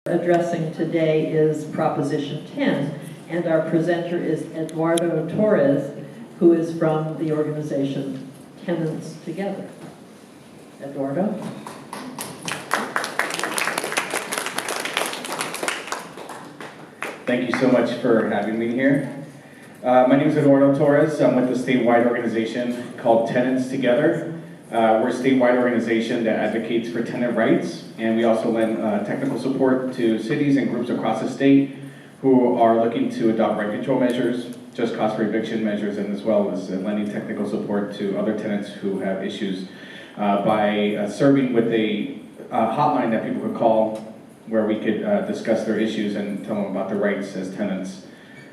Addressing today is Proposition 10, and our presenter is Eduardo Torres, who is from the organization Tenants Together. Eduardo? Thank you so much for having me here. My name is Eduardo Torres. I'm with a statewide organization called Tenants Together. We're a statewide organization that advocates for tenant rights, and we also lend technical support to cities and groups across the state who are looking to adopt rent control measures, just cause for eviction measures, and as well as lending technical support to other tenants who have issues by serving with a hotline that people could call where we could discuss their issues and tell them about their rights as tenants.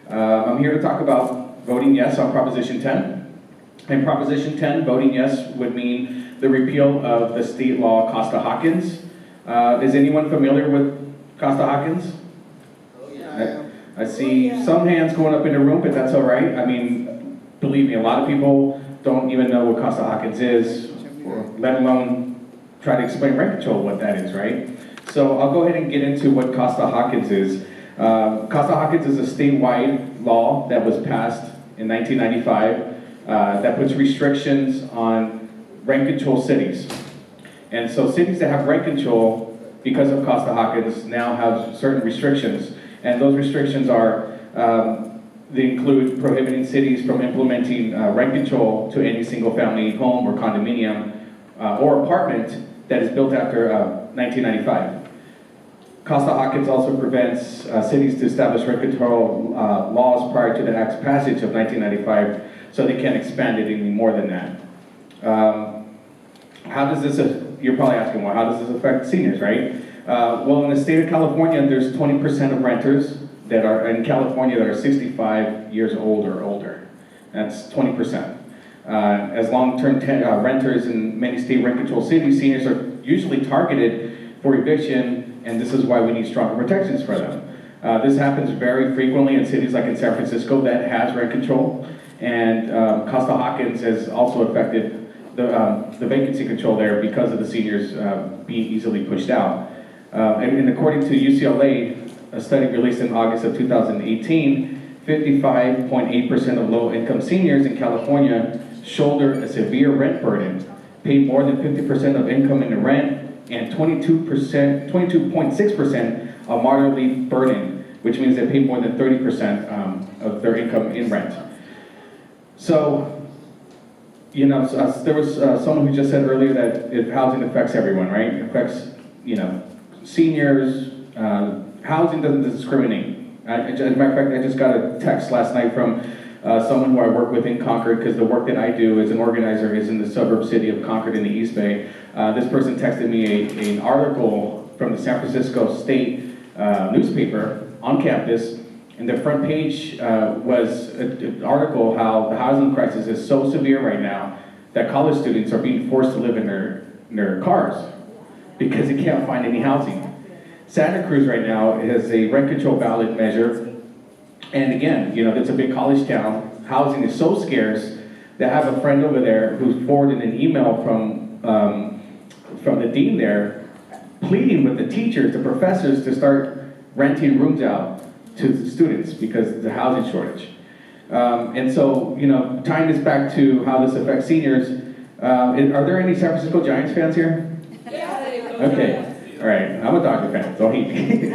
I'm here to talk about voting yes on Proposition 10. In Proposition 10, voting yes would mean the repeal of the state law Costa-Hawkins. Is anyone familiar with Costa-Hawkins? Oh, yeah. I see some hands going up in the room, but that's all right. I mean, believe me, a lot of people don't even know what Costa-Hawkins is, or let alone try to explain rent control, what that is, right? So I'll go ahead and get into what Costa-Hawkins is. Costa-Hawkins is a statewide law that was passed in 1995 that puts restrictions on rent control cities. And so cities that have rent control, because of Costa-Hawkins, now have certain restrictions. And those restrictions are, they include prohibiting cities from implementing rent control to any single family home or condominium or apartment that is built after 1995. Costa-Hawkins also prevents cities to establish rent control laws prior to the Act's passage of 1995, so they can't expand it any more than that. How does this, you're probably asking, well, how does this affect seniors, right? Well, in the state of California, there's 20% of renters that are in California that are 65 years old or older. That's 20%. As long-term renters in many state rent control cities, seniors are usually targeted for eviction, and this is why we need stronger protections for them. This happens very frequently in cities like in San Francisco that has rent control, and Costa-Hawkins has also affected the vacancy control there because of the seniors being easily pushed out. And according to UCLA, a study released in August of 2018, 55.8% of low-income seniors in California shoulder a severe rent burden, pay more than 50% of income in the rent, and 22.6% are moderately burdened, which means they pay more than 30% of their income in rent. So, you know, there was someone who just said earlier that housing affects everyone, right? It affects, you know, seniors. Housing doesn't discriminate. As a matter of fact, I just got a text last night from someone who I work with in Concord, because the work that I do as an organizer is in the suburb city of Concord in the East Bay. This person texted me an article from the San Francisco State newspaper on campus, and the front page was an article how the housing crisis is so severe right now that college students are being forced to live in their cars because they can't find any housing. Santa Cruz right now has a rent control ballot measure. And again, you know, it's a big college town. Housing is so scarce that I have a friend over there who's forwarded an email from the dean there, pleading with the teachers, the professors, to start renting rooms out to the students because of the housing shortage. And so, you know, tying this back to how this affects seniors, are there any San Francisco Giants fans here? Yeah. Okay, all right. I'm a Dodger fan, don't hate me.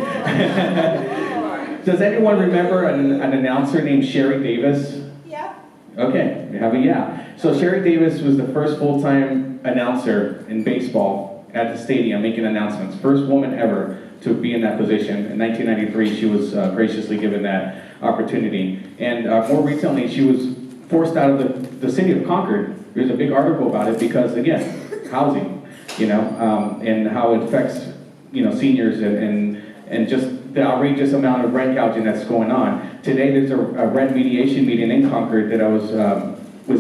Does anyone remember an announcer named Sherry Davis? Yeah. Okay, we have a yeah. So Sherry Davis was the first full-time announcer in baseball at the stadium making announcements. First woman ever to be in that position. In 1993, she was graciously given that opportunity. And more recently, she was forced out of the city of Concord. There's a big article about it because, again, housing, you know, and how it affects, you know, seniors and just the outrageous amount of rent gouging that's going on. Today, there's a rent mediation meeting in Concord that I was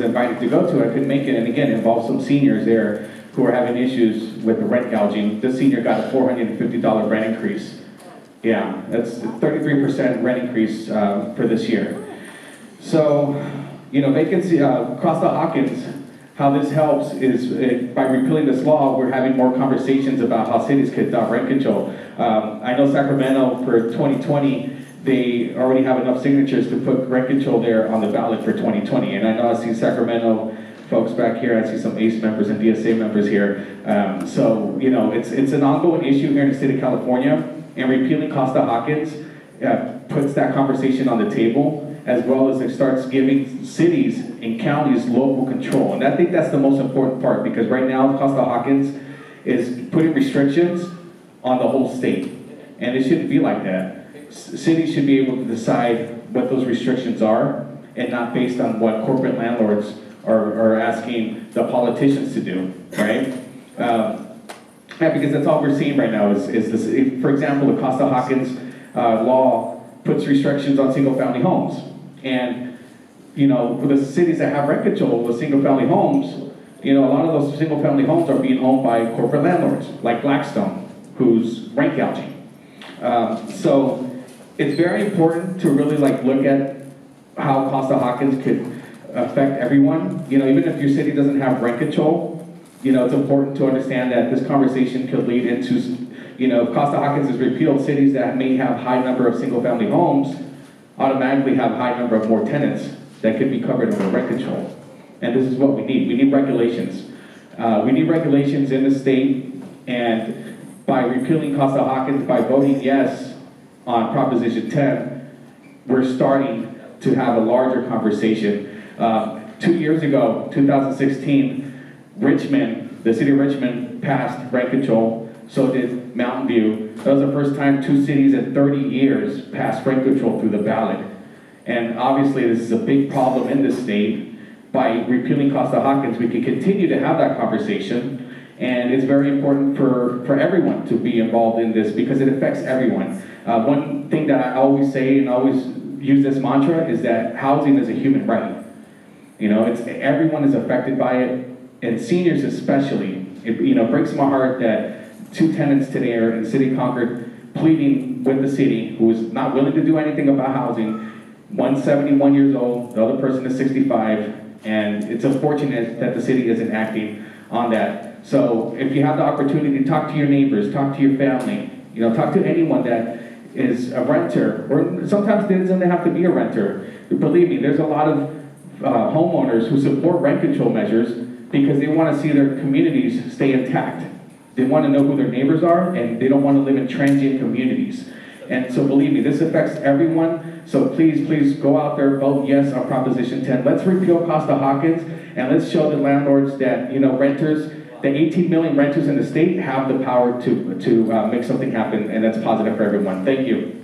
invited to go to. I couldn't make it, and again, it involved some seniors there who are having issues with the rent gouging. This senior got a $450 rent increase. Yeah, that's a 33% rent increase for this year. So, you know, vacancy, Costa-Hawkins how this helps is by repealing this law, we're having more conversations about how cities could adopt rent control. I know Sacramento for 2020, they already have enough signatures to put rent control there on the ballot for 2020. And I know I see Sacramento folks back here, I see some ACE members and DSA members here. So, you know, it's an ongoing issue here in the state of California, and repealing Costa-Hawkins puts that conversation on the table, as well as it starts giving cities and counties local control. And I think that's the most important part, because right now Costa-Hawkins is putting restrictions on the whole state. And it shouldn't be like that. Cities should be able to decide what those restrictions are, and not based on what corporate landlords are asking the politicians to do, right? Yeah, because that's all we're seeing right now is this. For example, the Costa-Hawkins law puts restrictions on single-family homes. And, you know, for the cities that have rent control with single-family homes, you know, a lot of those single-family homes are being owned by corporate landlords, like Blackstone, who's rent gouging. So it's very important to really look at how Costa-Hawkins could affect everyone. You know, even if your city doesn't have rent control, you know, it's important to understand that this conversation could lead into, you know, if Costa-Hawkins is repealed, cities that may have high number of single-family homes automatically have high number of more tenants that could be covered under rent control. And this is what we need. We need regulations. We need regulations in the state, and by repealing Costa-Hawkins, by voting yes on Proposition 10, we're starting to have a larger conversation. 2 years ago, 2016, Richmond, the city of Richmond, passed rent control. So did Mountain View. That was the first time 2 cities in 30 years passed rent control through the ballot. And obviously this is a big problem in this state. By repealing Costa-Hawkins, we can continue to have that conversation. And it's very important for everyone to be involved in this, because it affects everyone. One thing that I always say and always use this mantra is that housing is a human right. You know, everyone is affected by it, and seniors especially. It, you know, breaks my heart that 2 tenants today are in the city of Concord pleading with the city, who is not willing to do anything about housing. One's 71 years old, the other person is 65, and it's unfortunate that the city isn't acting on that. So if you have the opportunity to talk to your neighbors, talk to your family, you know, talk to anyone that is a renter, or sometimes it doesn't have to be a renter. Believe me, there's a lot of homeowners who support rent control measures because they want to see their communities stay intact. They want to know who their neighbors are, and they don't want to live in transient communities. And so believe me, this affects everyone. So please, please go out there, vote yes on Proposition 10. Let's repeal Costa-Hawkins, and let's show the landlords that, you know, renters, the 18 million renters in the state have the power to make something happen, and that's positive for everyone. Thank you.